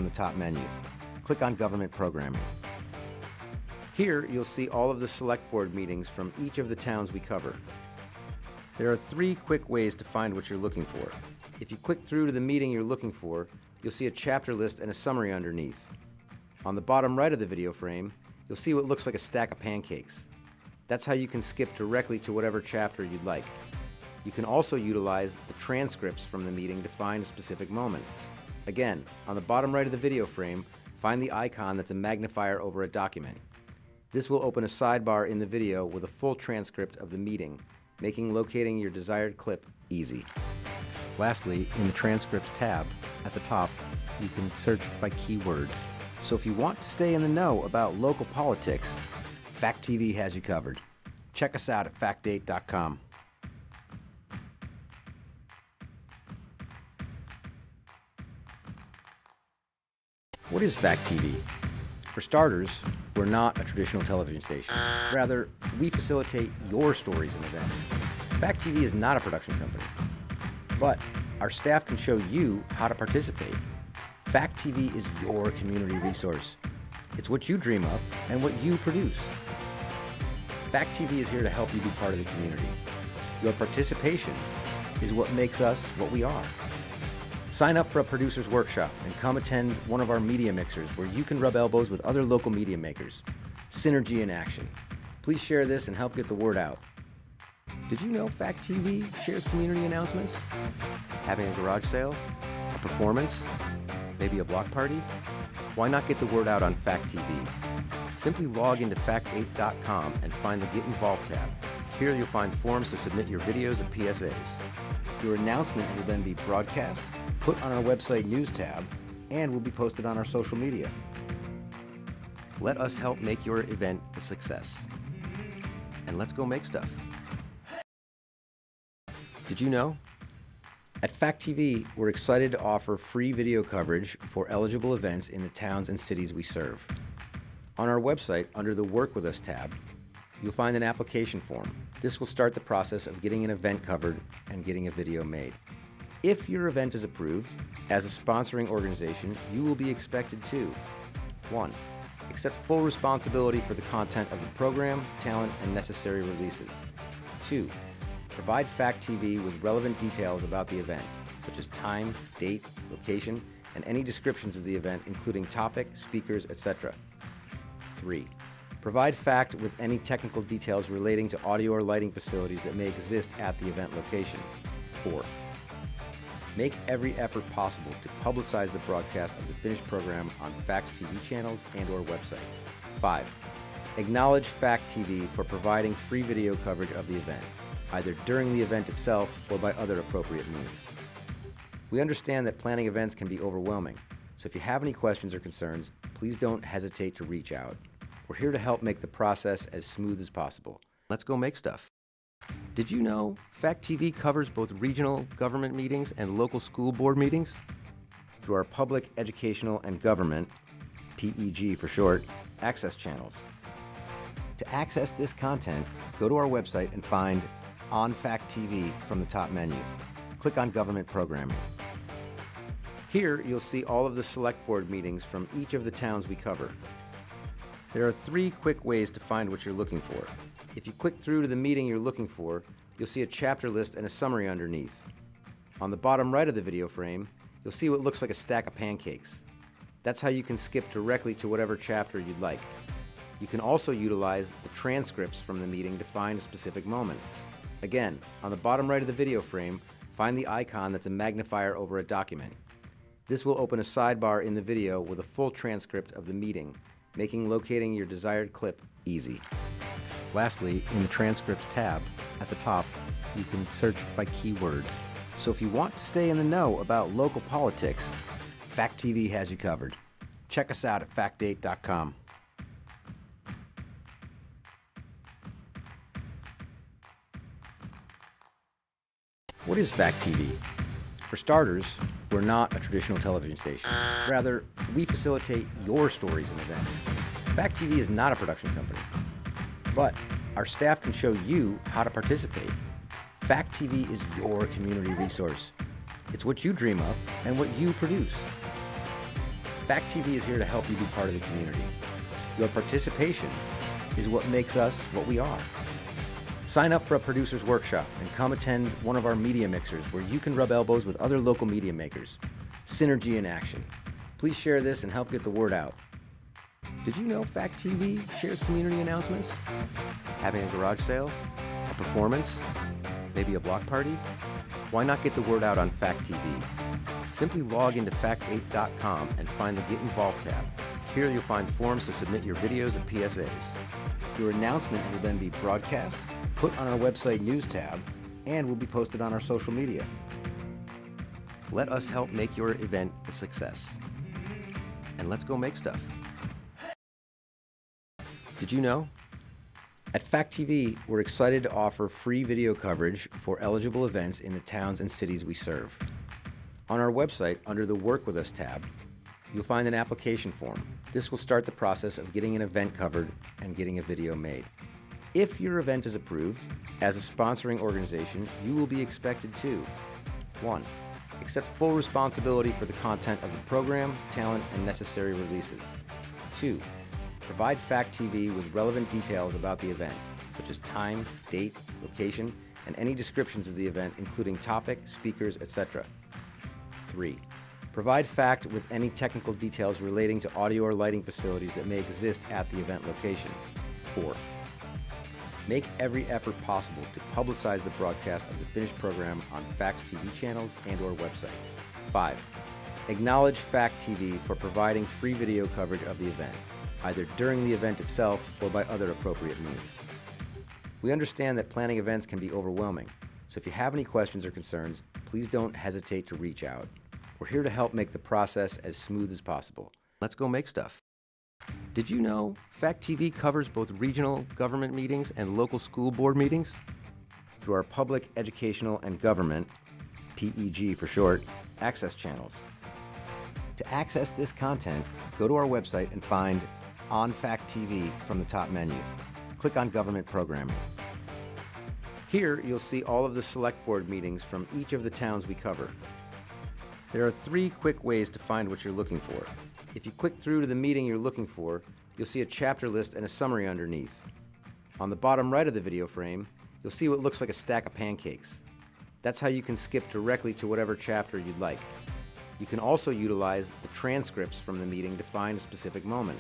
the top menu. Click on Government Programming. Here, you'll see all of the Select Board meetings from each of the towns we cover. There are 3 quick ways to find what you're looking for. If you click through to the meeting you're looking for, you'll see a chapter list and a summary underneath. On the bottom right of the video frame, you'll see what looks like a stack of pancakes. That's how you can skip directly to whatever chapter you'd like. You can also utilize the transcripts from the meeting to find a specific moment. Again, on the bottom right of the video frame, find the icon that's a magnifier over a document. This will open a sidebar in the video with a full transcript of the meeting, making locating your desired clip easy. Lastly, in the Transcripts tab at the top, you can search by keyword. So if you want to stay in the know about local politics, Fact TV has you covered. Check us out at factdate.com. What is Fact TV? For starters, we're not a traditional television station. Rather, we facilitate your stories and events. Fact TV is not a production company, but our staff can show you how to participate. Fact TV is your community resource. It's what you dream of and what you produce. Fact TV is here to help you be part of the community. Your participation is what makes us what we are. Sign up for a producer's workshop and come attend one of our media mixers where you can rub elbows with other local media makers. Synergy in action. Please share this and help get the word out. Did you know Fact TV shares community announcements? Having a garage sale? A performance? Maybe a block party? Why not get the word out on Fact TV? Simply log into fact8.com and find the Get Involved tab. Here you'll find forms to submit your videos and PSAs. Your announcement will then be broadcast, put on our website news tab, and will be posted on our social media. Let us help make your event a success. And let's go make stuff. Did you know? At Fact TV, we're excited to offer free video coverage for eligible events in the towns and cities we serve. On our website, under the Work With Us tab, you'll find an application form. This will start the process of getting an event covered and getting a video made. If your event is approved, as a sponsoring organization, you will be expected to 1. Accept full responsibility for the content of the program, talent, and necessary releases. 2. Provide Fact TV with relevant details about the event, such as time, date, location, and any descriptions of the event, including topic, speakers, etc. 3. Provide Fact with any technical details relating to audio or lighting facilities that may exist at the event location. 4. Make every effort possible to publicize the broadcast of the finished program on Fact's TV channels and/or website. 5. Acknowledge Fact TV for providing free video coverage of the event, either during the event itself or by other appropriate means. We understand that planning events can be overwhelming, so if you have any questions or concerns, please don't hesitate to reach out. We're here to help make the process as smooth as possible. Let's go make stuff. Did you know Fact TV covers both regional government meetings and local school board meetings? Through our public, educational, and government, PEG for short, access channels. To access this content, go to our website and find On Fact TV from the top menu. Click on Government Programming. Here, you'll see all of the Select Board meetings from each of the towns we cover. There are 3 quick ways to find what you're looking for. If you click through to the meeting you're looking for, you'll see a chapter list and a summary underneath. On the bottom right of the video frame, you'll see what looks like a stack of pancakes. That's how you can skip directly to whatever chapter you'd like. You can also utilize the transcripts from the meeting to find a specific moment. Again, on the bottom right of the video frame, find the icon that's a magnifier over a document. This will open a sidebar in the video with a full transcript of the meeting, making locating your desired clip easy. Lastly, in the Transcripts tab at the top, you can search by keyword. So if you want to stay in the know about local politics, Fact TV has you covered. Check us out at factdate.com. What is Fact TV? For starters, we're not a traditional television station. Rather, we facilitate your stories and events. Fact TV is not a production company, but our staff can show you how to participate. Fact TV is your community resource. It's what you dream of and what you produce. Fact TV is here to help you be part of the community. Your participation is what makes us what we are. Sign up for a producer's workshop and come attend one of our media mixers where you can rub elbows with other local media makers. Synergy in action. Please share this and help get the word out. Did you know Fact TV shares community announcements? Having a garage sale? A performance? Maybe a block party? Why not get the word out on Fact TV? Simply log into fact8.com and find the Get Involved tab. Here you'll find forms to submit your videos and PSAs. Your announcement will then be broadcast, put on our website news tab, and will be posted on our social media. Let us help make your event a success. And let's go make stuff. Did you know? At Fact TV, we're excited to offer free video coverage for eligible events in the towns and cities we serve. On our website, under the Work With Us tab, you'll find an application form. This will start the process of getting an event covered and getting a video made. If your event is approved, as a sponsoring organization, you will be expected to 1. Accept full responsibility for the content of the program, talent, and necessary releases. 2. Provide Fact TV with relevant details about the event, such as time, date, location, and any descriptions of the event, including topic, speakers, etc. 3. Provide Fact with any technical details relating to audio or lighting facilities that may exist at the event location. 4. Make every effort possible to publicize the broadcast of the finished program on Fact's TV channels and/or website. 5. Acknowledge Fact TV for providing free video coverage of the event, either during the event itself or by other appropriate means. We understand that planning events can be overwhelming, so if you have any questions or concerns, please don't hesitate to reach out. We're here to help make the process as smooth as possible. Let's go make stuff. Did you know Fact TV covers both regional government meetings and local school board meetings? Through our public, educational, and government, PEG for short, access channels. To access this content, go to our website and find On Fact TV from the top menu. Click on Government Programming. Here, you'll see all of the select board meetings from each of the towns we cover. There are 3 quick ways to find what you're looking for. If you click through to the meeting you're looking for, you'll see a chapter list and a summary underneath. On the bottom right of the video frame, you'll see what looks like a stack of pancakes. That's how you can skip directly to whatever chapter you'd like. You can also utilize the transcripts from the meeting to find a specific moment.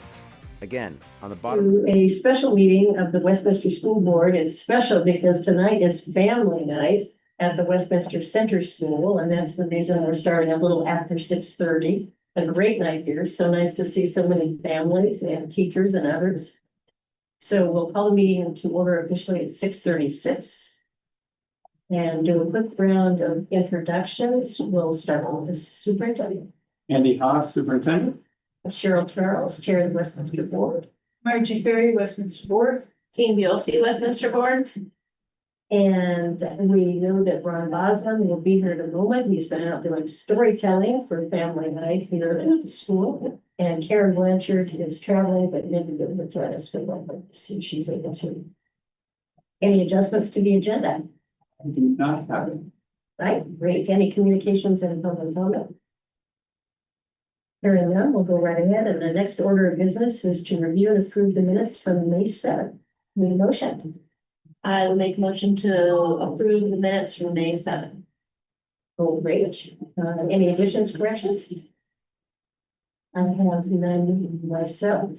Again, on the bottom... A special meeting of the Westminster School Board. It's special because tonight is family night at the Westminster Center School, and that's the reason we're starting a little after 6:30. A great night here. So nice to see so many families and teachers and others. So we'll call the meeting to order officially at 6:36 and do a quick round of introductions. We'll start with the superintendent. Andy Haas, superintendent. Cheryl Charles, chair of the Westminster Board. Margie Berry, Westminster Board. Team BLC, Westminster Board. And we know that Ron Bosland will be here in a moment. He's been out doing storytelling for family night here at the school. And Karen Blanchard is traveling, but maybe will join us for one, see if she's able to. Any adjustments to the agenda? I do not have it. Right, great. Any communications and public comment? Hearing none, we'll go right ahead. And the next order of business is to review and approve the minutes from May 7th. Need a motion? I will make a motion to approve the minutes from May 7th. Oh, great. Any additions, corrections? I have none myself.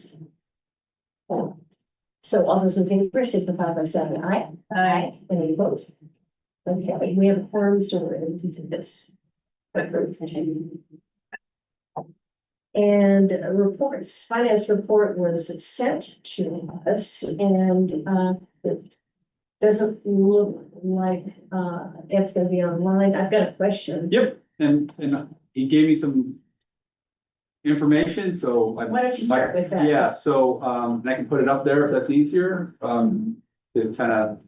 So all those in favor signify by saying aye. Aye. Any opposed? Okay, we have a quorum, so we're able to do this. And reports, finance report was sent to us and it doesn't look like it's gonna be online. I've got a question. Yep, and he gave me some information, so. Why don't you start with that? Yeah, so and I can put it up there if that's easier. To kind of,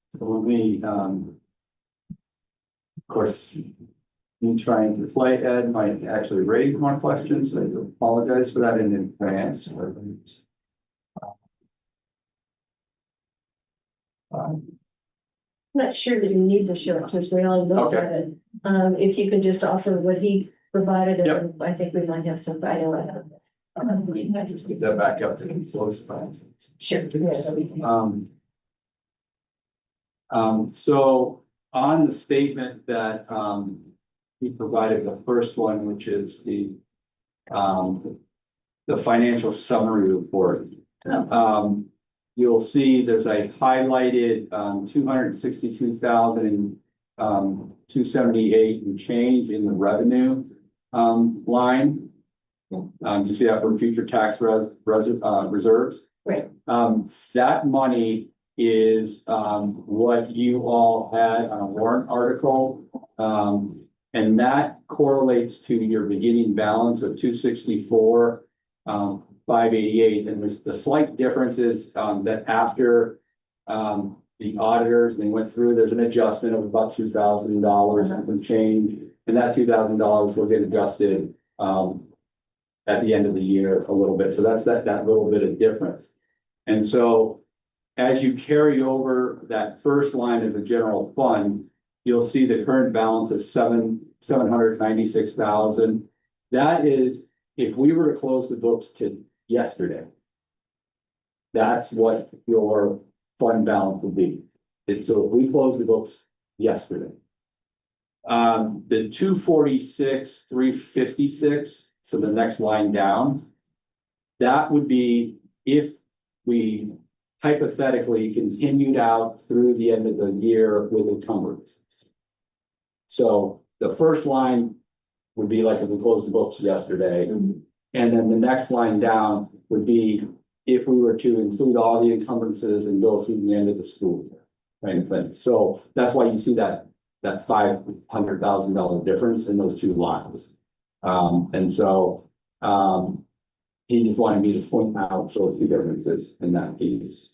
so let me of course, me trying to play Ed might actually raise more questions. I do apologize for that in advance. I'm not sure that you need to show it to us. We all looked Okay. at it. If you can just offer what he provided, Yep. and I think we might have some, I know. Just get that back up to the source. Sure. So on the statement that, he provided the first one, which is the financial summary report. You'll see there's a highlighted, 262,000, 278 and change in the revenue, line. You see that for future tax reserves. Right. That money is, what you all had on a warrant article. And that correlates to your beginning balance of 264, 588. And the slight difference is, that after, the auditors, they went through, there's an adjustment of about $2,000 and change. And that $2,000 will get adjusted, at the end of the year a little bit. So that's that little bit of difference. And so as you carry over that first line of the general fund, you'll see the current balance of 796,000. That is, if we were to close the books to yesterday, that's what your fund balance would be. So if we close the books yesterday, the 246,356. So the next line down, that would be if we hypothetically continued out through the end of the year with encumbrances. So the first line would be like if we closed the books yesterday. And then the next line down would be if we were to include all the encumbrances and go through the end of the school year, kind of thing. So that's why you see that $500,000 difference in those two lines. And so, he just wanted me to point out those two differences in that piece,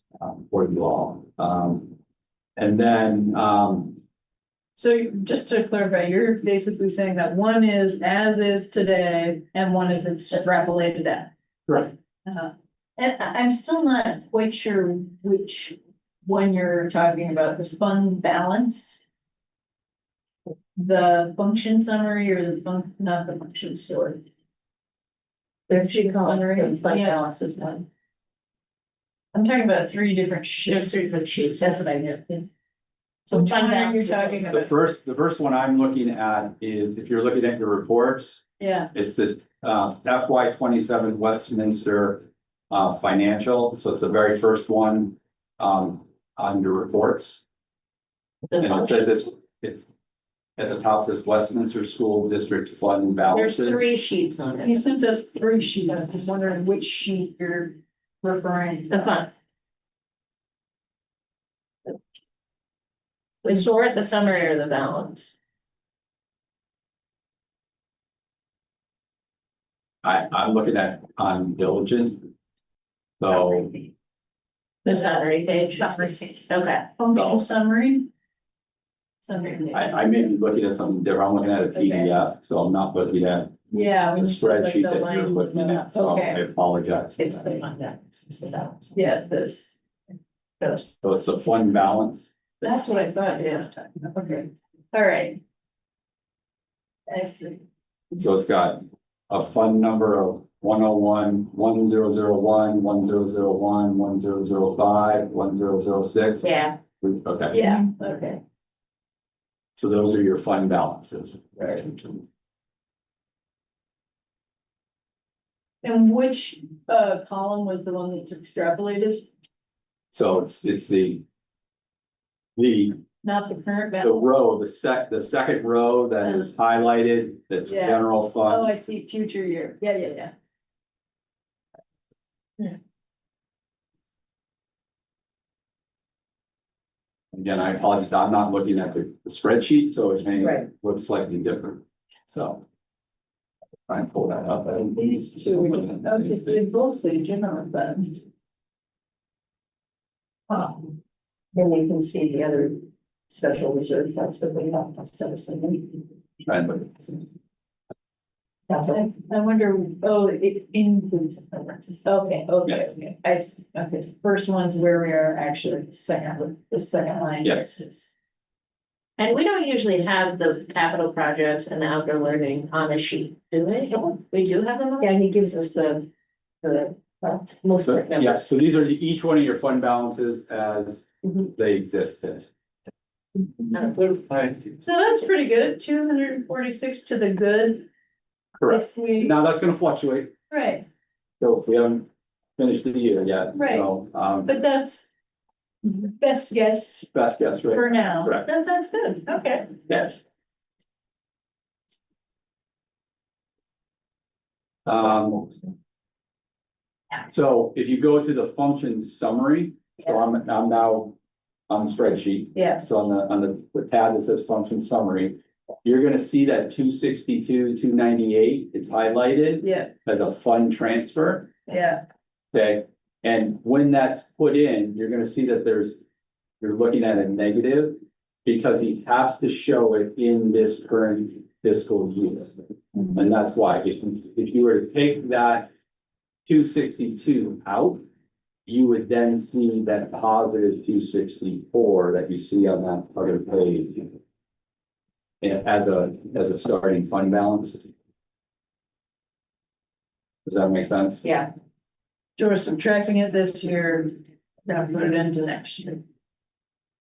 for you all. And then, So just to clarify, you're basically saying that one is as is today and one is extrapolated at. right, And I'm still not quite sure which one you're talking about, the fund balance. The function summary or not the function sort. There's two columns, the fund Yeah. balance is one. I'm talking about three different There's sheets. three different sheets, that's what I meant. So Which fund one are balance you is talking like- the first one I'm looking at is, if you're looking at your reports, Yeah, it's the, FY 27 Westminster, financial. So it's the very first one, on your reports. And it says it's at the top says Westminster School District Fund There's balances. three sheets on he it. sent us 3 sheets. I was just wondering which sheet you're referring. The fund. The sort, the summary, or the balance. I'm looking at on diligent. So, The summary page. Okay. Function summary. Summary. I may be looking at something different. I'm looking at a PDF, so I'm not looking at Yeah. the when you said, like, spreadsheet the that you're line, looking at, so I Okay, apologize. for It's the that. fund balance. It's the balance. yeah, this. So it's the fund balance. That's what I thought, yeah. Okay, all right. I see. So it's got a fund number of 101, 1001, 1001, 1005, 1006. Yeah, Okay, Yeah, okay. so those are your fund balances. And which column was the one that's extrapolated? So it's the Not the current balance? row, the second row that is highlighted, that's Yeah. general Oh, fund. I see, future year. Yeah. Again, I apologize, I'm not looking at the spreadsheet, so it may Right. look slightly different, so. Try and pull that up. These two, okay, so they both say general fund. Then you can see the other special reserve funds that we have set aside. Try and look at this. I wonder, oh, it includes encumbrances. Okay, Yes. okay, I see, okay, the first one's where we are actually, the second line. Yes. is- And we don't usually have the capital projects and the outdoor learning on a sheet, do we? We do have them. Yeah, he gives us most So, of the yeah, numbers. so these are each one of your fund balances as Mhm. they existed. So that's pretty good, 246 to the good. Correct. If we, Now, that's gonna fluctuate, right, so we haven't finished the year yet. Right. So, but that's best guess best guess, right? for now. Correct. That's good, okay. Yes. Um. So if you go to the function summary, so I'm now on the spreadsheet. Yeah. So on the tab that says function summary, you're gonna see that 262, 298. It's highlighted Yeah, as a fund transfer, yeah, okay? And when that's put in, you're gonna see that you're looking at a negative because he has to show it in this current fiscal year. And that's why, if you were to take that 262 out, you would then see that positive 264 that you see on that other page. And as a starting fund balance. Does that make sense? Yeah, so we're subtracting it this year, now put it into next year.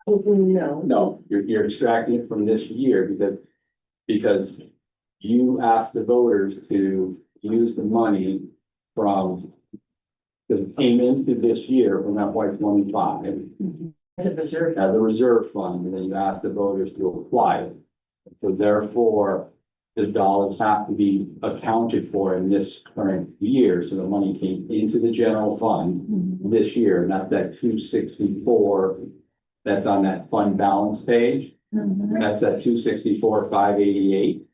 no. No, you're extracting it from this year because you asked the voters to use the money from, because it came into this year from FY 25 As a reserve. as a reserve fund, and then you asked the voters to apply it. So therefore, the dollars have to be accounted for in this current year, so the money came into the general fund this year, and that's that 264 that's on that fund balance page. That's that 264, 588.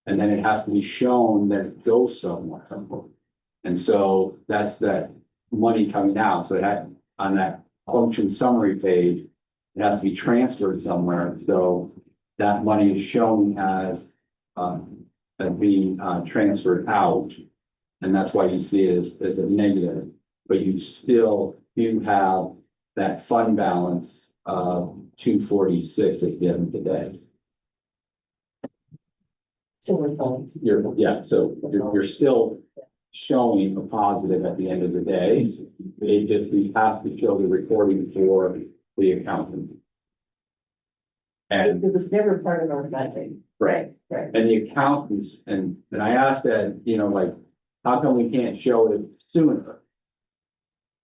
And then it has to be shown that it goes somewhere. And so that's that money coming out. So it had, on that function summary page, it has to be transferred somewhere. So that money is shown as being transferred out. And that's why you see it as a negative, but you still do have that fund balance of 246 at the end of the day. So we're fine. You're still showing a positive at the end of the day. We have to show the recording for the accountant. And It was never part of our budget. right, Right. and the accountants, and I asked that, like, how come we can't show it sooner?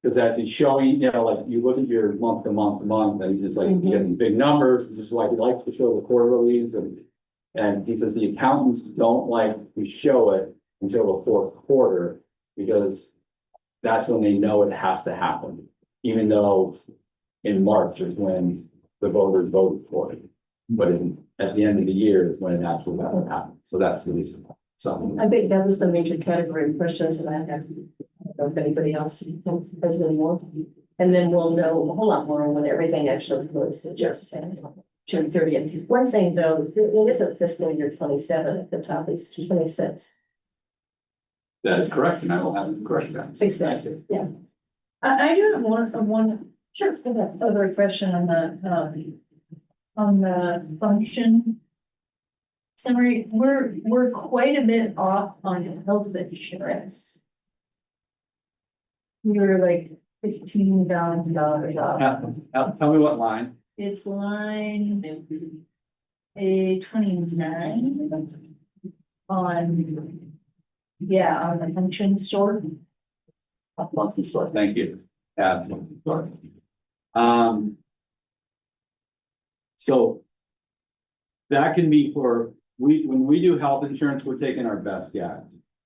Because as it's showing, like, you look at your month to month to month, and it's like, you get big numbers, this is why he likes to show the quarterlies, and he says the accountants don't like to show it until the fourth quarter, because that's when they know it has to happen, even though in March is when the voters voted for it. But at the end of the year is when it actually has to happen, so that's the reason. So, I think that was the major category of questions that I had. I don't know if anybody else has any more. And then we'll know a whole lot more when everything actually goes to just June 30th. One thing though, it isn't fiscal year 27 at the top, it's 26. that is correct, and I will have it correct that. Exactly, yeah. I do have one, sure, other question on the function summary. We're quite a bit off on health insurance. We were like $15,000 off. Tell me what line. It's line A29 on, on the function sort. Thank you. Sorry. So that can be when we do health insurance, we're taking our best guess.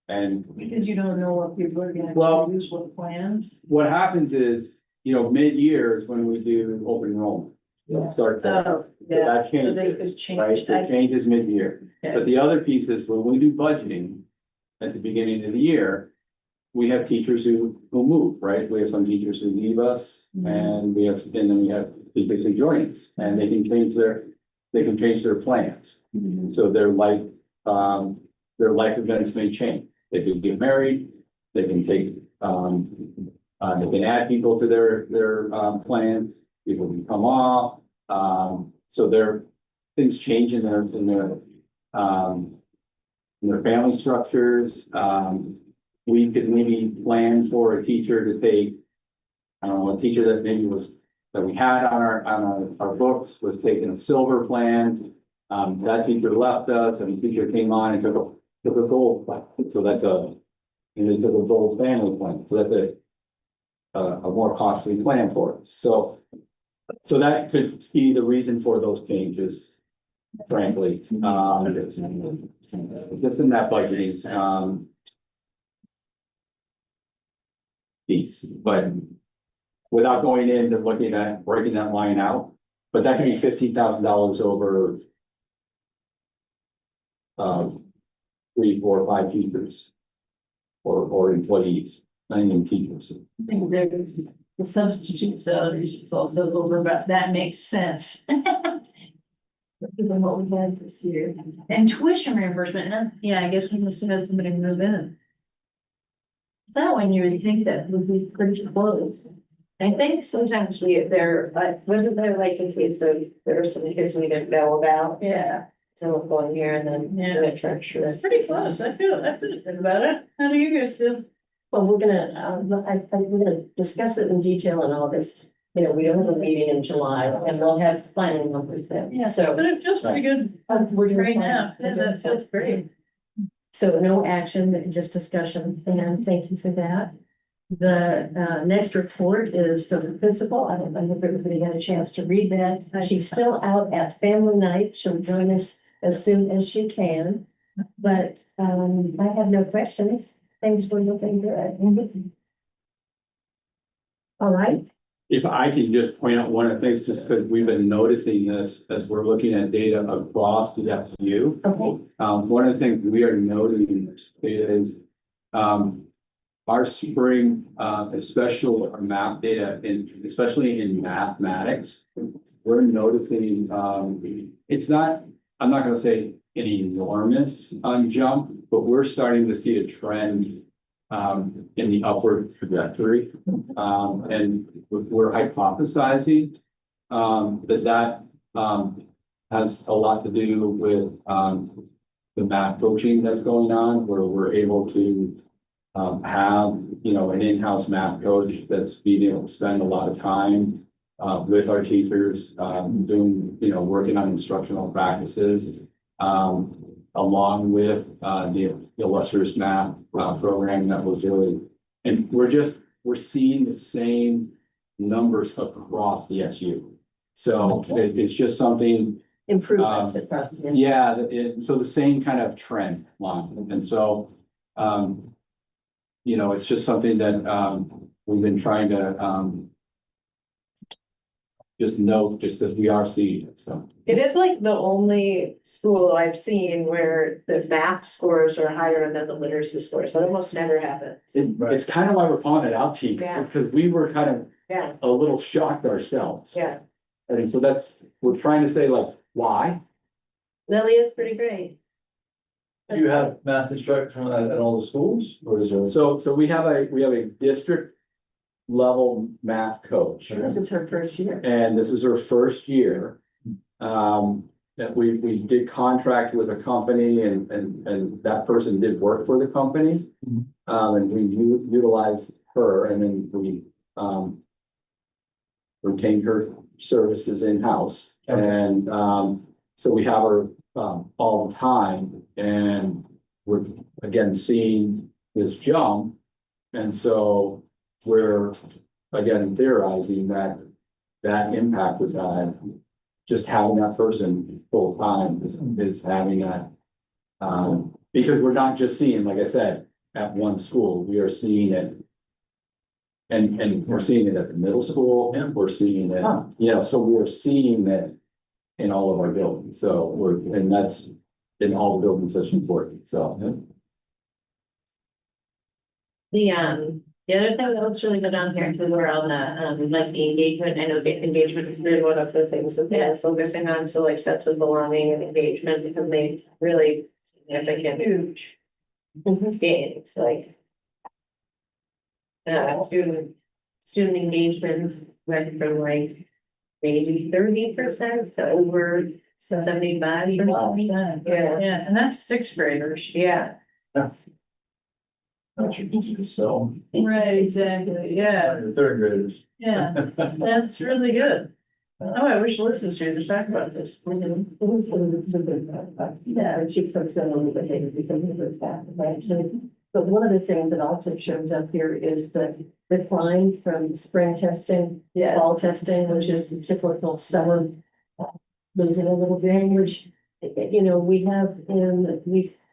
And Because you don't know what people are gonna Well- use, what plans. what happens is, mid-year is when we do open enrollment. Let's start there. Oh, So that So they could changes, change. right? So it changes mid-year. Okay. But the other piece is when we do budgeting at the beginning of the year, we have teachers who move, right? We have some teachers who leave us and then we have teachers who join us and they can change their plans. So their life events may change. They can get married, they can take, they can add people to their plans, people can come off. So things change in their family structures. We could maybe plan for a teacher to take, I don't know, a teacher that maybe was, that we had on our books was taking a silver plan. That teacher left us and the teacher came on and took a gold plan. So that's and they took a gold family plan. So that's a more costly plan for us. So that could be the reason for those changes, frankly. Just in that budgeting, piece, but without going into looking at breaking that line out, but that could be $15,000 over 3, 4, 5 teachers or employees, not even teachers. I think there's the substitute salaries was also over, but that makes sense. Given what we had this year, and tuition reimbursement, yeah, I guess we must have had somebody move in. Is that when you would think that would be pretty close? I think sometimes wasn't there like in case of, there were some kids we didn't know about, Yeah, someone going here and then. Yeah. The transfer. it's pretty close. I feel good about it. How do you guys feel? Well, we're gonna, we're gonna discuss it in detail in August. You know, we don't have a meeting in July and we'll have final numbers then. Yeah, So but it feels pretty good we're doing right fine. now. Yeah, that feels great. So no action, just discussion, and thank you for that. The next report is from the principal. I hope everybody had a chance to read that. She's still out at family night. She'll join us as soon as she can. But I have no questions. Things were looking good. All right. If I can just point out one of the things, just because we've been noticing this as we're looking at data across the SU. Okay. One of the things we are noting is our spring, especially our math data, especially in mathematics, we're noticing it's not, I'm not going to say an enormous jump, but we're starting to see a trend in the upward trajectory. And we're hypothesizing that has a lot to do with the math coaching that's going on, where we're able to have, an in-house math coach that's being able to spend a lot of time with our teachers, doing, working on instructional practices, along with the illustrious math program that we're doing. And we're seeing the same numbers across the SU. So it's just something. Improvements across the. Yeah, so the same kind of trend line. And so, it's just something that we've been trying to just note, just that we are seeing it, so. It is like the only school I've seen where the math scores are higher than the literacy scores. That almost never happens. It's kind of why we're calling it out, teams, Yeah. because we were kind of Yeah, a little shocked ourselves. yeah. And so we're trying to say like, why? Lily is pretty great. Do you have math instruction at all the schools, or is there? So we have a district level math coach. This is her first year. And this is her first year. That we did contract with a company and that person did work for the company. And we utilized her and then we retained her services in-house. Okay. And so we have her all the time and we're again seeing this jump. And so we're again theorizing that impact was had, just having that person full time is having that. Because we're not just seeing, like I said, at one school, we are seeing it. And we're seeing it at the middle school, and we're seeing it, so we're seeing it in all of our buildings. So and that's in all the buildings that's important, so. The other thing that looks really good on here, because we're on the, like the engagement, I know the engagement is really one of the things that they're focusing on, so like sense of belonging and engagement, because they really significant, huge gains, like. Student engagement went from like maybe 30% to over 75. Yeah, Yeah. and that's sixth graders. Yeah. So, Right, exactly, yeah, third graders. yeah, that's really good. Oh, I wish Liz was here to talk about this. Yeah, and she comes in on the behavior, because of that, right, too. But one of the things that also shows up here is the decline from spring testing, fall testing, which is the typical summer. Losing a little bit, which, you know, we've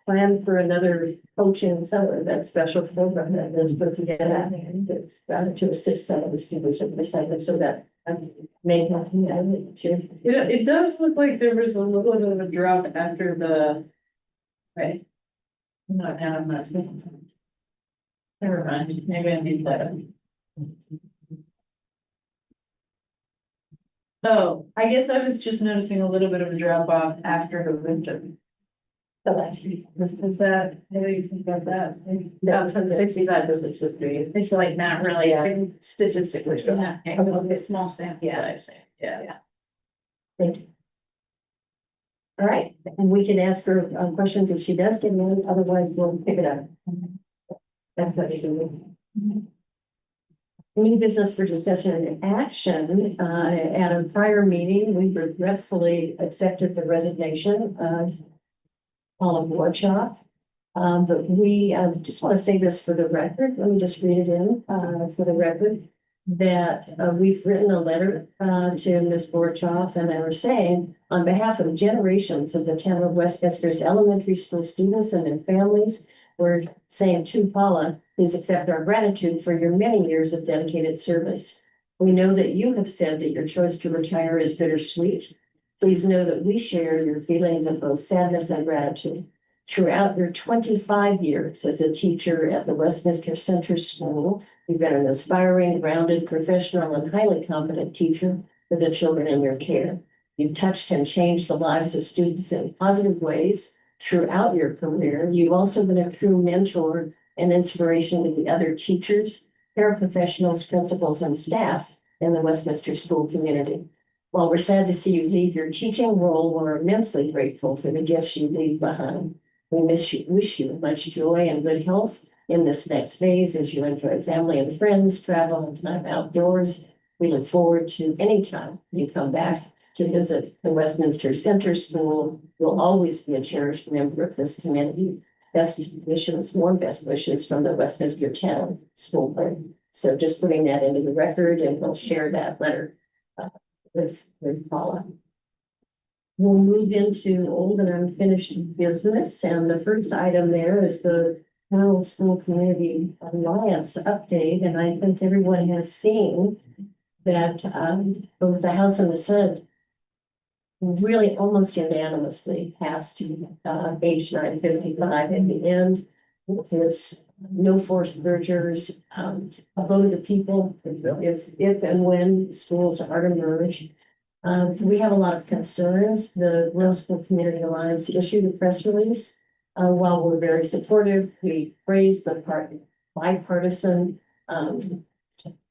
planned for another coaching summer, that special program that is put together. It's to assist some of the students with the cycle, so that may help too. Yeah, it does look like there was a little bit of a drop after the. Right. No, I'm not seeing. Never mind, maybe I need that. Oh, I guess I was just noticing a little bit of a drop off after the winter. Is that, how do you think about that? That was 65 to 63. It's like not really Yeah. statistically, so not a small sample Yeah. size, yeah. Thank you. All right, and we can ask her questions if she does get one, otherwise we'll pick it up. That's what we do. New business for discussion and action, at a prior meeting, we regretfully accepted the resignation of Paula Borchoff. But we, just want to say this for the record, let me just read it in, for the record. That we've written a letter to Ms. Borchoff, and they were saying, on behalf of generations of the town of Westminster's elementary school students and their families, we're saying to Paula, please accept our gratitude for your many years of dedicated service. We know that you have said that your choice to retire is bittersweet. Please know that we share your feelings of both sadness and gratitude. Throughout your 25 years as a teacher at the Westminster Center School, you've been an inspiring, grounded, professional, and highly competent teacher for the children in your care. You've touched and changed the lives of students in positive ways throughout your career. You've also been a true mentor and inspiration to the other teachers, paraprofessionals, principals, and staff in the Westminster school community. While we're sad to see you leave your teaching role, we're immensely grateful for the gifts you leave behind. We wish you much joy and good health in this next phase as you enjoy family and friends, travel, and time outdoors. We look forward to any time you come back to visit the Westminster Center School. You'll always be a cherished member of this community. Best wishes, warm best wishes from the Westminster Town School Board. So just putting that into the record, and we'll share that letter with Paula. We'll move into old and unfinished business, and the first item there is the Town School Community Alliance update, and I think everyone has seen that both the House and the Senate really almost unanimously passed H 955 in the end. It's no forced mergers, a vote of the people, if and when schools are to merge. We have a lot of concerns. The Rural School Community Alliance issued a press release. While we're very supportive, we praise the bipartisan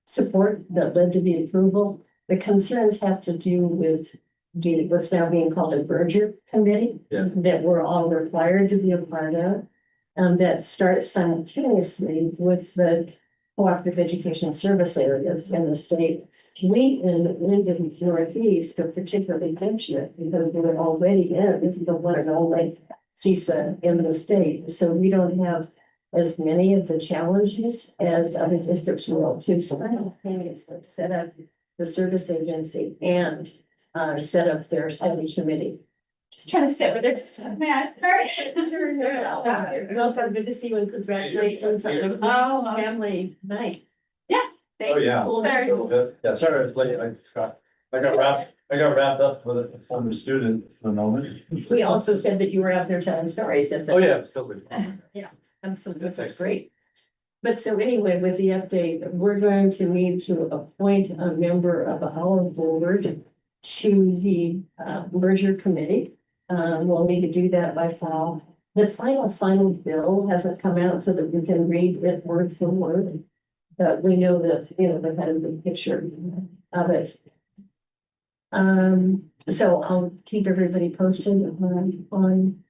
support that led to the approval. The concerns have to do with what's now being called a merger committee that we're all required to be a part of. That starts simultaneously with the cooperative education service areas in the state. We in the Northeast are particularly fortunate because we're already in the one and only CISA in the state. So we don't have as many of the challenges as other districts will to simultaneously set up the service agency and set up their study committee. Just trying to sit with it. Welcome, good to see you, and congratulations on the family night. Oh, yeah. Yeah, sorry, I was late. I got wrapped up with a former student for a moment. We also said that you were out there telling stories. Oh, yeah, still good. Absolutely, that's great. But so anyway, with the update, we're going to need to appoint a member of our board to the merger committee. We'll need to do that by fall. The final bill hasn't come out so that we can read it word for word. But we know that, the kind of the picture of it. So I'll keep everybody posted on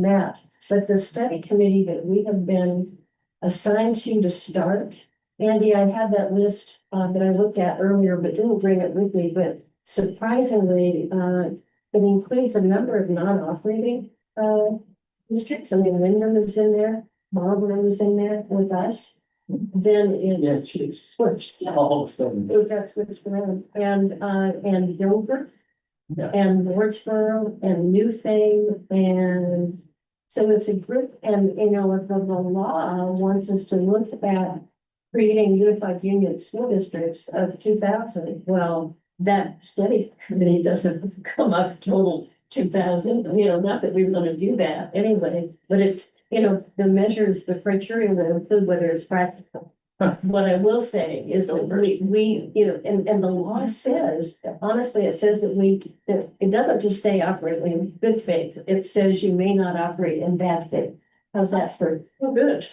that. But the study committee that we have been assigned to start, Andy, I had that list that I looked at earlier, but didn't bring it with me, but surprisingly, it includes a number of non-operating districts. I mean, Wyndham is in there, Marlboro is in there with us. Then Yeah, it's geez. switched. All of a sudden. That's switched around, and Dover. Yeah. And Wardsboro and New Thing, and so it's a group, and you know, if the law wants us to look at creating unified union school districts of 2000, well, that study committee doesn't come up total 2000, you know, not that we want to do that anyway, but it's, you know, the measures, the criteria will include whether it's practical. What I will say is that we, you know, and the law says, honestly, it says that it doesn't just say operate in good faith. It says you may not operate in bad faith. How's that for? Oh, good.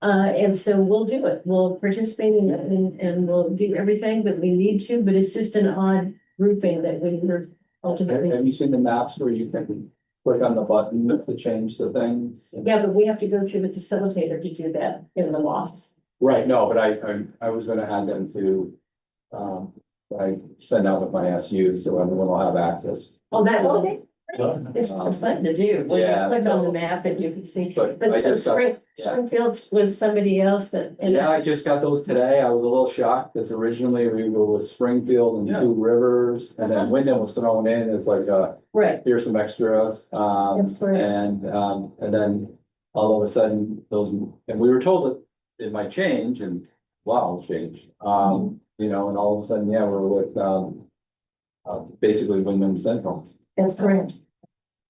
And so we'll do it. We'll participate in it and we'll do everything that we need to, but it's just an odd grouping that we were ultimately. Have you seen the maps where you can click on the buttons to change the things? Yeah, but we have to go through the facilitator to do that in the law. Right, no, but I was gonna add them to, I send out with my SU, so everyone will have access. Oh, that will it's fun to do. When you Yeah, click on the so- map and you can see, But but I so just got- yeah. Springfield was somebody else that. and- Yeah, I just got those today. I was a little shocked because originally we were with Springfield and Yeah. Two Rivers, and then Wyndham was thrown in as like Right, here's some extras. That's correct. And then all of a sudden those, and we were told that it might change and wow, it changed. You know, and all of a sudden, yeah, we're with basically Wyndham Central, that's correct,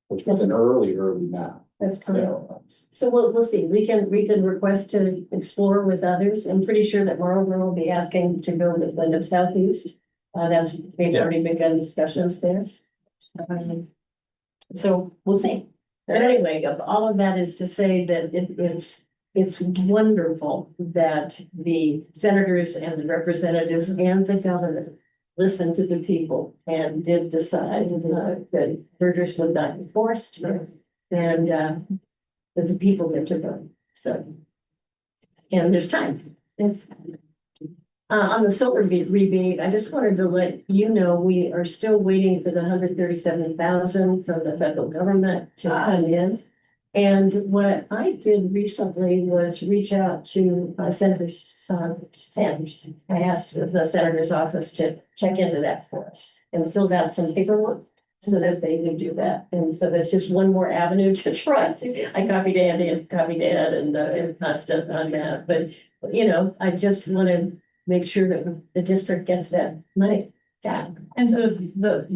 which was an early map. that's correct. So, So we'll see, we can request to explore with others. I'm pretty sure that Marlboro will be asking to go with Wyndham Southeast. They've Yeah. already begun discussions there. So we'll see. But anyway, all of that is to say that it's wonderful that the senators and the representatives and the governor listened to the people and did decide that murders would not be forced and that the people get to vote. So, and there's time. On the solar rebate, I just wanted to let you know, we are still waiting for the 137,000 from the federal government to come in. And what I did recently was reach out to Senator Sanders. I asked the senator's office to check into that for us and filled out some paperwork so that they would do that. And so that's just one more avenue to try to, I copied Andy and copied Ed and Constant on that. But, you know, I just want to make sure that the district gets that money down. And so but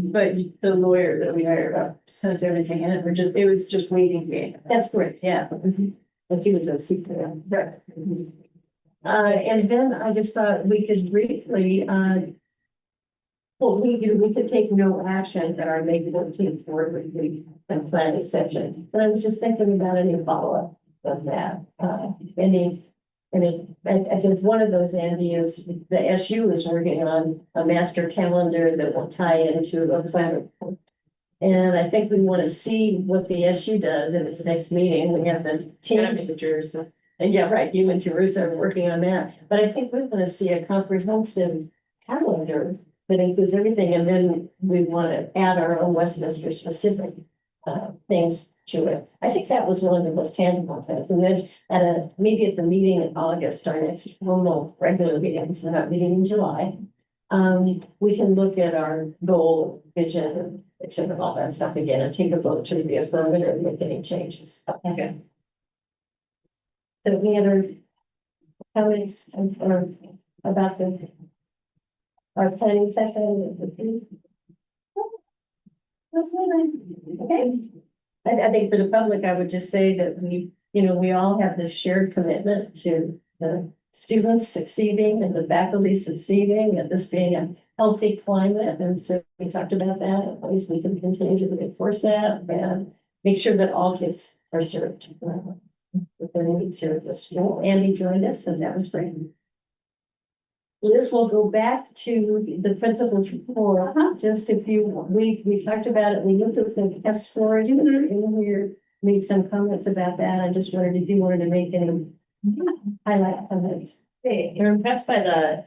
the lawyer that we hired sent everything in, it was just waiting game. That's great. Yeah. If he was a secret. Right. And then I just thought we could briefly, well, we could take no action at our May 14th board review and planning session. But I was just thinking about any follow-up of that. I think one of those, Andy, is the SU is working on a master calendar that will tie into a plan. And I think we want to see what the SU does in its next meeting. We have the team managers. And yeah, right, you and Teresa are working on that. But I think we want to see a comprehensive calendar that includes everything. And then we want to add our own Westminster specific things to it. I think that was one of the most tangible things. And then maybe at the meeting in August, our next formal regular meetings, we're not meeting in July. We can look at our goal, vision, and all that stuff again and take a vote to reaffirm it or make any changes. Okay. So any other comments or about our planning session? Okay. I think for the public, I would just say that we all have this shared commitment to the students succeeding and the faculty succeeding and this being a healthy climate. And so we talked about that. At least we can continue to reinforce that and make sure that all kids are served with their needs here at the school. Andy joined us and that was great. Liz will go back to the principal's report, just a few, we talked about it, we looked at the test scores, and we made some comments about that, I just wondered if you wanted to make any highlight comments. You're impressed by the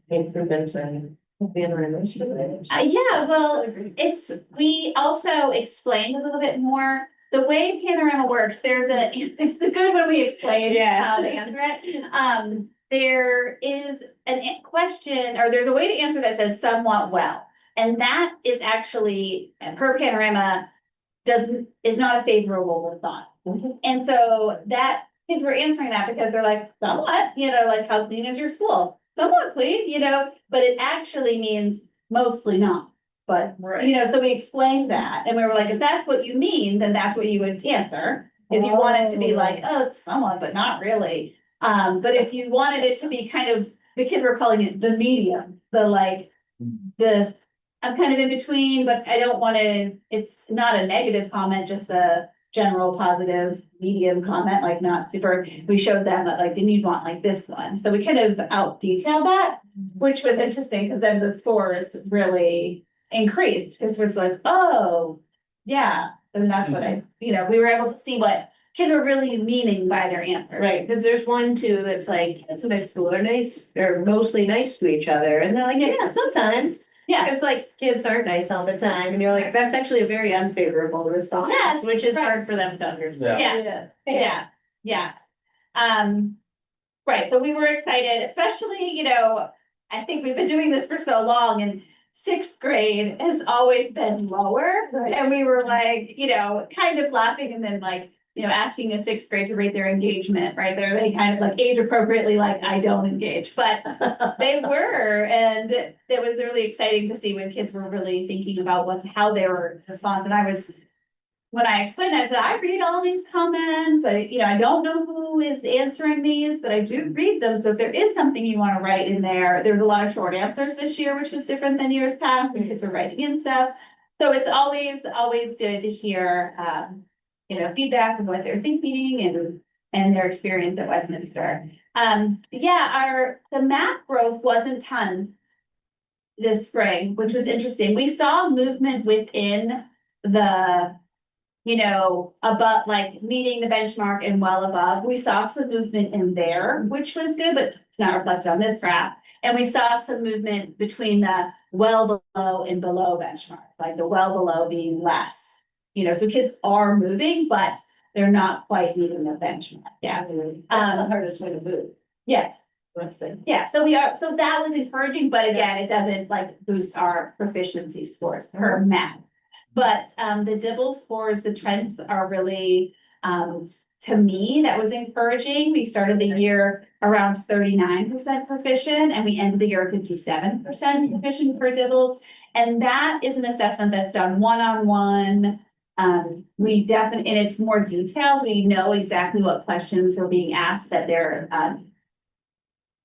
improvements and the environment. Yeah, well, we also explained a little bit more. The way Panorama works, it's good when we explain how to answer it. There is a question, or there's a way to answer that says somewhat well. And that is actually, per Panorama, is not a favorable thought. And so kids were answering that because they're like, somewhat, like how clean is your school? Somewhat clean, but it actually means mostly not. But, so we explained that and we were like, if that's what you mean, then that's what you would answer. If you want it to be like, oh, it's somewhat, but not really. But if you wanted it to be kind of, the kids were calling it the medium, I'm kind of in between, but I don't want to, it's not a negative comment, just a general positive medium comment, like not super. We showed them that then you'd want like this one. So we kind of out detailed that, which was interesting because then the scores really increased because it's like, oh, yeah. And that's what we were able to see what kids are really meaning by their answers. Right, because there's one too that's like, that's a nice school, they're nice, they're mostly nice to each other, and they're like, yeah, sometimes. Yeah. Because kids aren't nice all the time, and you're like, that's actually a very unfavorable response. Yes, Which is right. hard for them to understand. Yeah. Right, so we were excited, especially, I think we've been doing this for so long and sixth grade has always been lower. Right. And we were like, kind of laughing and then asking a sixth grade to rate their engagement, right? They kind of age appropriately, I don't engage, but they were. And it was really exciting to see when kids were really thinking about how they were responding. When I explained, I said, I read all these comments. I don't know who is answering these, but I do read them. So if there is something you want to write in there's a lot of short answers this year, which was different than years past, and kids are writing in stuff. So it's always good to hear, feedback of what they're thinking and their experience at Westminster. The math growth wasn't tons this spring, which was interesting. We saw movement within the above, meeting the benchmark and well above. We saw some movement in there, which was good, but it's not reflected on this graph. And we saw some movement between the well below and below benchmark, the well below being less. So kids are moving, but they're not quite meeting the benchmark. Yeah. The hardest way to move. Yes. Yeah, so that was encouraging, but again, it doesn't boost our proficiency scores per math. But the Dibble scores, the trends are really, to me, that was encouraging. We started the year around 39% proficient and we ended the year at 57% proficient for Dibbles. And that is an assessment that's done one-on-one. And it's more detailed. We know exactly what questions were being asked that they're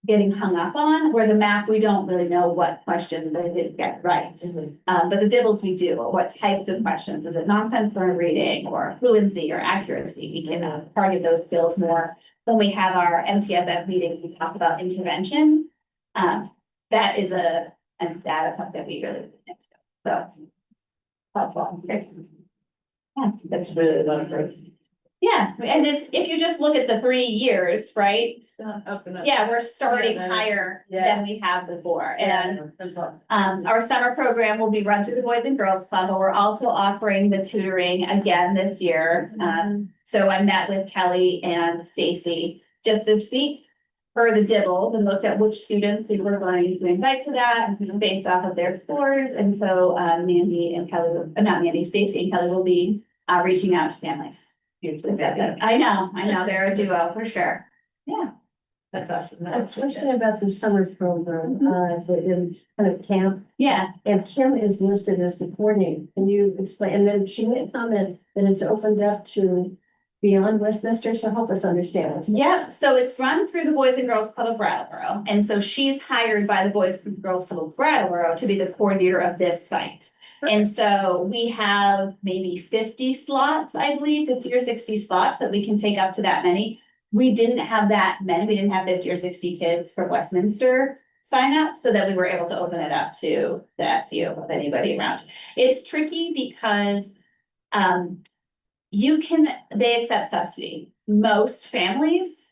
getting hung up on, where the math, we don't really know what questions they didn't get right. But the Dibbles we do, what types of questions, is it nonsense learned reading or fluency or accuracy? We can target those skills more. When we have our MTSS meetings, we talk about intervention. That is a data point that we really look into. So helpful. Yeah, That's really a lot of growth. yeah, and if you just look at the 3 years, right? Up and up. Yeah, we're starting Yeah, higher yeah. than we have before. And And our summer program will be run through the Boys and Girls Club, but we're also offering the tutoring again this year. So I met with Kelly and Stacy just this week for the Dibble and looked at which students we were going to invite to that based off of their scores. And so Stacy and Kelly will be reaching out to families. I know, they're a duo for sure. Yeah. That's awesome. A question about the summer program, in kind of camp, Yeah, and Kim is listed as the coordinator. Can you explain? And then she made a comment that it's opened up to beyond Westminster, so help us understand. yeah, so it's run through the Boys and Girls Club of Brattleboro, and so she's hired by the Boys and Girls Club of Brattleboro to be the coordinator of this site. And so we have maybe 50 slots, I believe, 50 or 60 slots that we can take up to that many. we didn't have that many, we didn't have 50 or 60 kids for Westminster sign up, so that we were able to open it up to the SU with anybody around. It's tricky because they accept subsidy. Most families,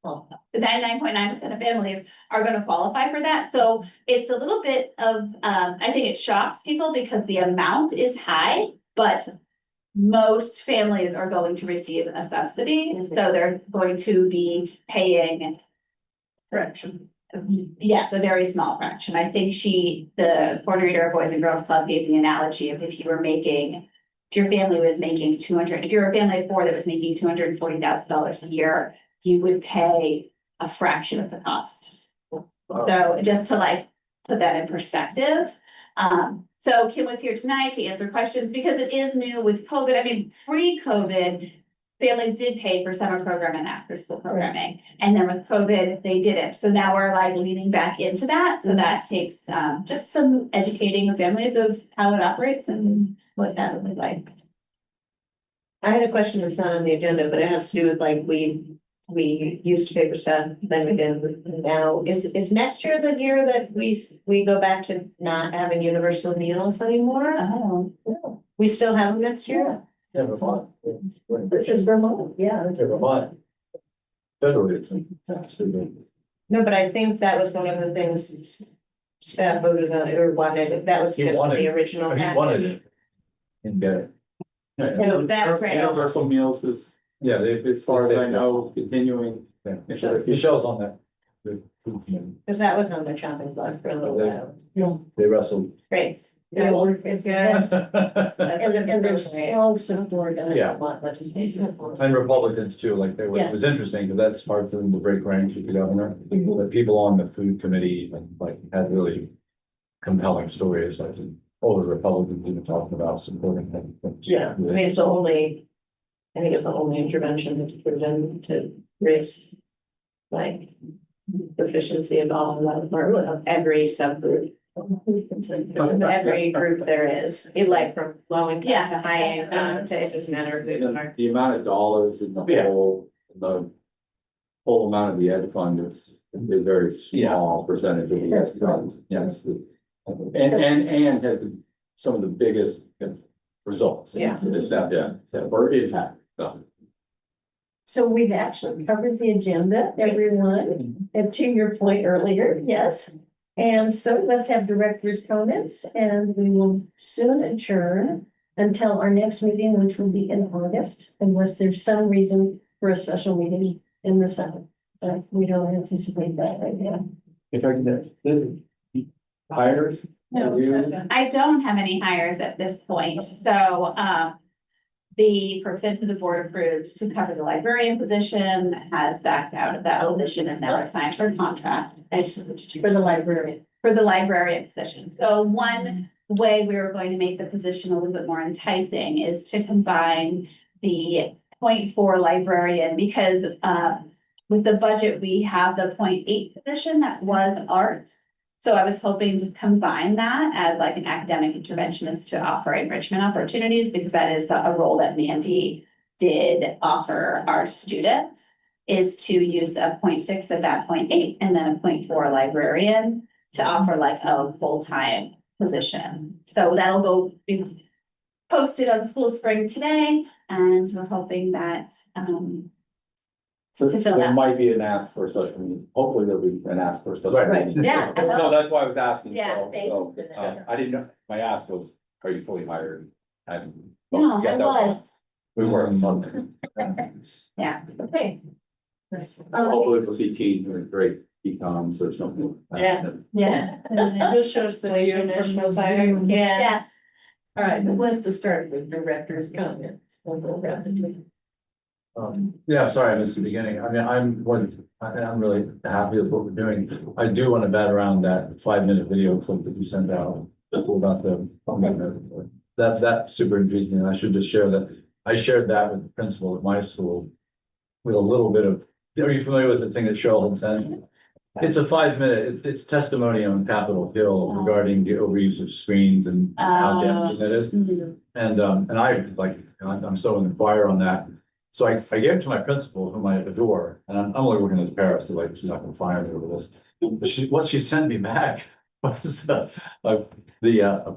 99.9% of families are gonna qualify for that. So it's a little bit of, I think it shocks people because the amount is high, but most families are going to receive a subsidy, so they're going to be paying. Correction. Yes, a very small fraction. I think the coordinator of Boys and Girls Club gave the analogy of if your family was making if you're a family of 4 that was making $240,000 a year, you would pay a fraction of the cost. So just to like put that in perspective. So Kim was here tonight to answer questions because it is new with COVID. I mean, pre-COVID, families did pay for summer program and after school programming. And then with COVID, they didn't. So now we're like leaning back into that. So that takes just some educating families of how it operates and what that would look like. I had a question that's not on the agenda, but it has to do with like, we used to pay for stuff, then we didn't. Now, is next year the year that we go back to not having universal meals anymore? Oh. We still have them next year? Yeah, Vermont. This is Vermont, yeah. Yeah, Vermont. Federally, it's good. No, but I think that was one of the things staff voted on or wanted, that was He just wanted- the original. He wanted package. it. And get it. Yeah, So that's right. Universal meals is, yeah, as far as I know, continuing. yeah. Michelle's on that. The food committee. Cause that was on the chopping block for a little while. They wrestled. Great. Yeah, Yes. and there's strong support on Yeah. Vermont legislation. And Republicans too, like they were, Yeah. it was interesting, because that's hard for them to break ranks with the governor. Mhm. But people on the food committee, like, had really compelling stories, like, all the Republicans even talking about supporting them. Yeah, I mean, it's the only, I think it's the only intervention that's proven to raise like efficiency of all of every subgroup. Every group there is, like from low income to high income, to it doesn't matter who you are. The amount of dollars in the the whole amount of the ed fund is a very small percentage of the ed fund. Yes. And has some of the biggest results. Yeah. It's that, or impact. So we've actually covered the agenda, everyone, and to your point earlier, yes. And so let's have director's comments and we will soon adjourn until our next meeting, which will be in August, unless there's some reason for a special meeting in the summer. But we don't anticipate that right now. If I can, this hires. I don't have any hires at this point, so the person who the board approved to cover the librarian position has backed out of that position and never signed her contract. For the librarian. For the librarian position. So one way we were going to make the position a little bit more enticing is to combine the 0.4 librarian, because with the budget, we have the 0.8 position that was art. So I was hoping to combine that as like an academic interventionist to offer enrichment opportunities, because that is a role that Mandy did offer our students, is to use a 0.6 of that 0.8 and then a 0.4 librarian to offer like a full-time position. So that'll go be posted on School Spring today, and we're hoping that So to fill there that. might be an ask for a special meeting. Hopefully there'll be an ask for a special Right. meeting. Yeah. No, that's why I was asking. Yeah, So, thank so, you. I didn't know, my ask was, are you fully hired? And. No, you got I that wrong. was. We were. Yeah. Okay. So hopefully we'll see team doing great econs or something. Yeah. Yeah. You'll show us the Your initial initials. Yeah. Yeah. All right, who wants to start with director's comments? We'll go around the table. Yeah, sorry, I missed the beginning. I mean, I'm really happy with what we're doing. I do want to bat around that 5-minute video clip that you sent out about that's super intriguing. I should just share that. I shared that with the principal at my school with a little bit of, are you familiar with the thing that Cheryl had sent? It's a 5-minute, it's testimony on Capitol Hill regarding the overuse of screens and how damaging that is. Mhm. And I like, I'm so in the fire on that. So I gave it to my principal, whom I adore, and I'm only working as a para, so like, she's not gonna fire me over this. But what she sent me back was a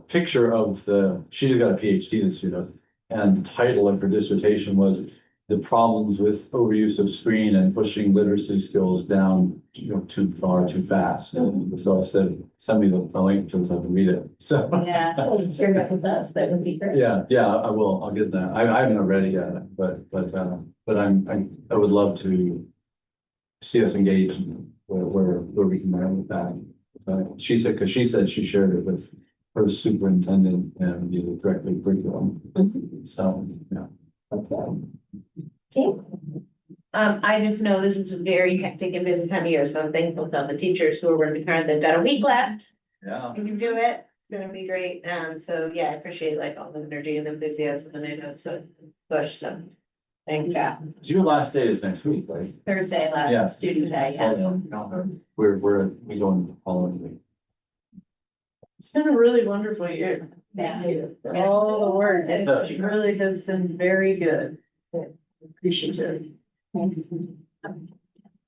picture of she just got a PhD this year. And the title of her dissertation was the problems with overuse of screen and pushing literacy skills down, too far, too fast. And so I said, send me the link to so I can read it. So. Yeah. Oh, share that with us, that would be great. Yeah, I will. I'll get that. I haven't read it yet, but I would love to see us engage in where we can learn with that. She said she shared it with her superintendent and the director of curriculum. So, yeah. I just know this is a very hectic and busy time of year, so I'm thankful for the teachers who are working hard. They've got a week left. Yeah. You can do it. It's gonna be great. So yeah, I appreciate like all the energy and enthusiasm and I know it's a push, so. Thanks. Yeah, So your last day is next week, right? Thursday Yeah. last student day, yeah. We going the following week. It's been a really wonderful year. Yeah. For all the work, it really has been very good. Appreciative.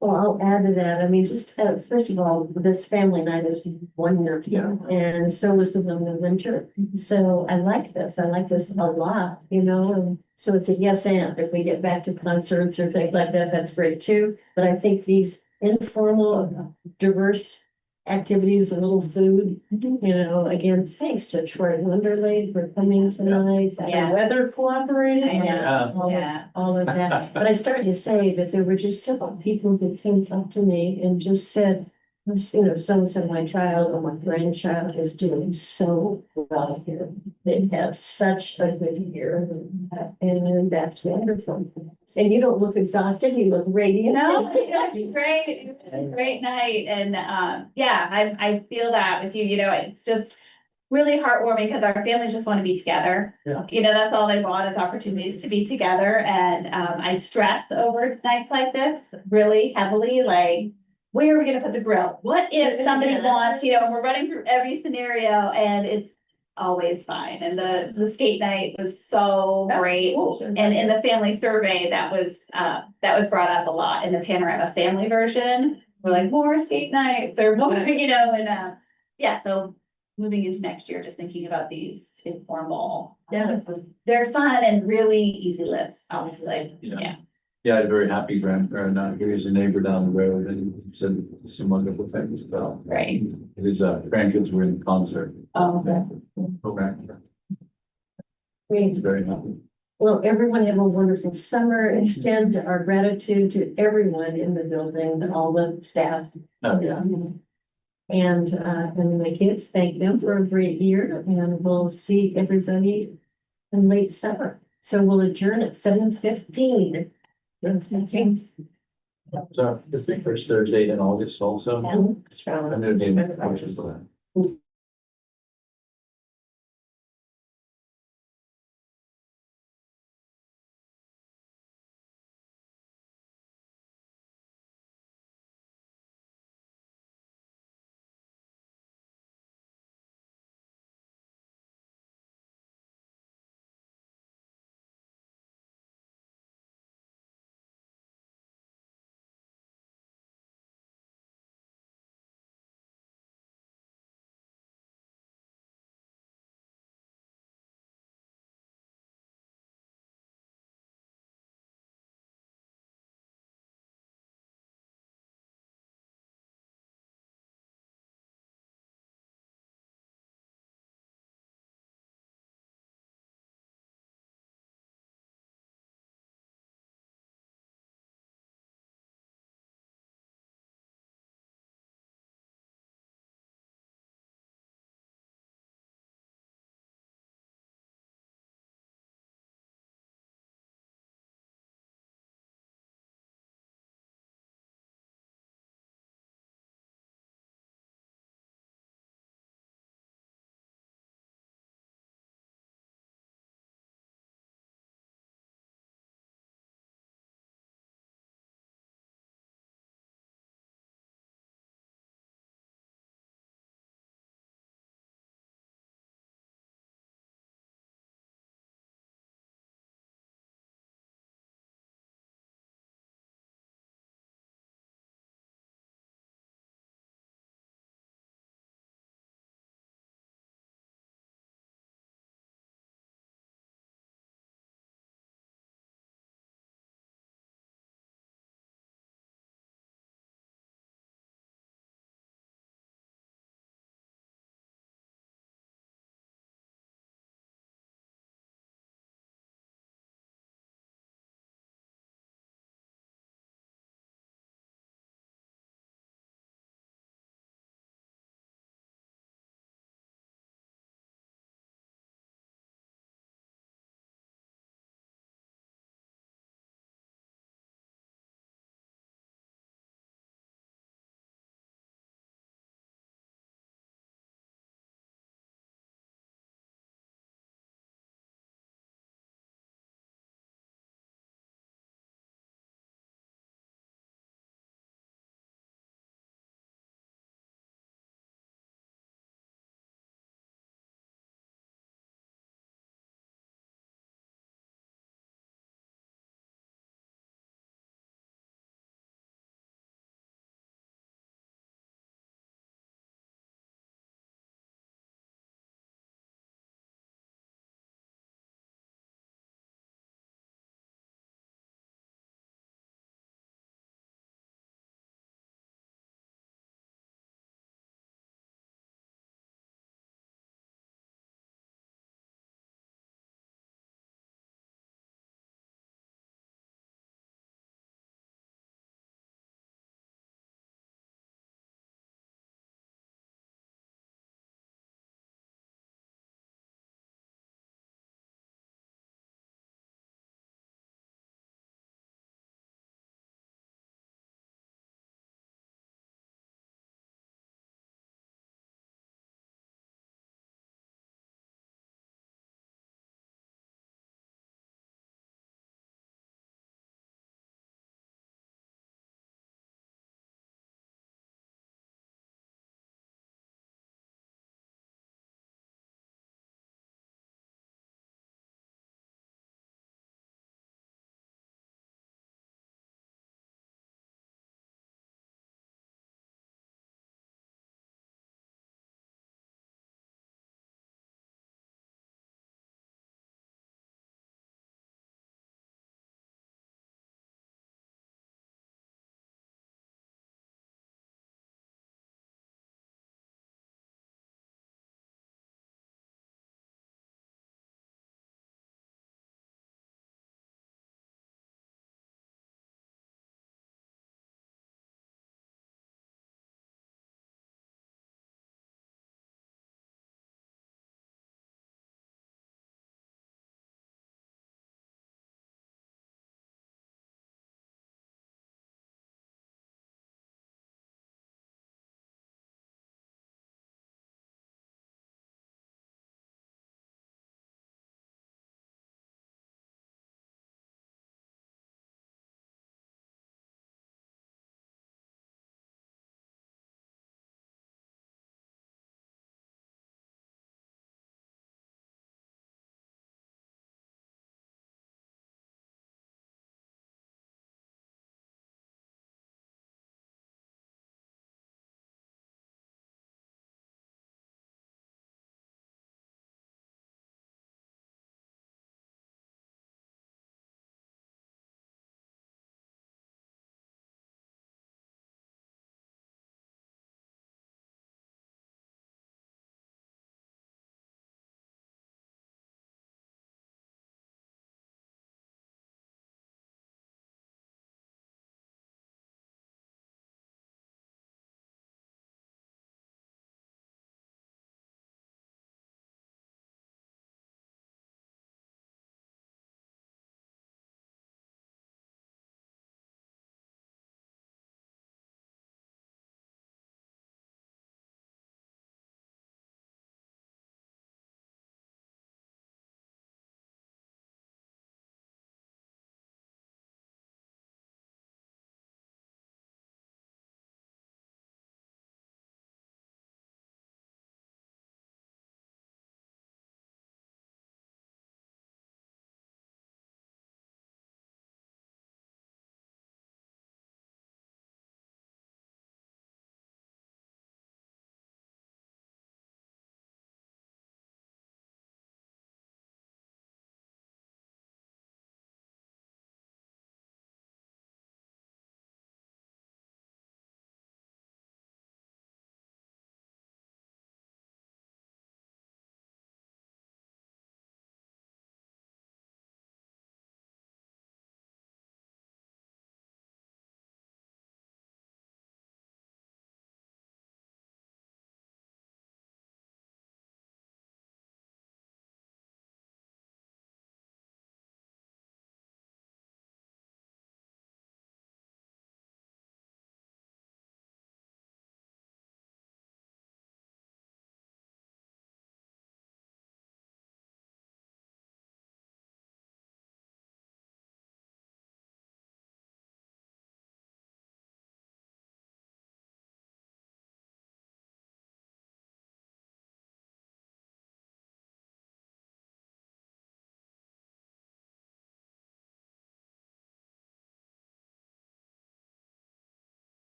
Well, I'll add to that. I mean, just, first of all, this family night is 1 year. Yeah. And so was the one in the winter. So I like this. I like this a lot, and so it's a yes and. If we get back to concerts or things like that, that's great too. But I think these informal, diverse activities, a little food, again, thanks to Troy Wonderley for coming tonight. Yeah. The weather cooperated. I know. Yeah. All of that. But I started to say that there were just several people who came up to me and just said, so-and-so, my child or my grandchild is doing so well here. They have such a good year, and that's wonderful. And you don't look exhausted, you look radiant. No, it's great. It was a great night. And yeah, I feel that with you, it's just really heartwarming because our families just want to be together. Yeah. That's all they want is opportunities to be together. And I stress over nights like this really heavily, like, where are we gonna put the grill? What if somebody wants, we're running through every scenario and it's always fine. And the skate night was so great. Cool. And in the family survey, that was brought up a lot in the panorama family version. We're like, more skate nights or more, yeah, so moving into next year, just thinking about these informal. Yeah. They're fun and really easy lifts, honestly. Yeah. Yeah, I had a very happy grandparent, he was a neighbor down the road and he said some wonderful things about. Right. His grandkids were in the concert. Oh, okay. Program. Great. He's very happy. Well, everyone have a wonderful summer. Extend our gratitude to everyone in the building, all the staff. Oh, yeah. And my kids, thank them for a great year, and we'll see everybody in late summer. So we'll adjourn at 7:15. So this is the first Thursday in August also. Yeah. And there's a-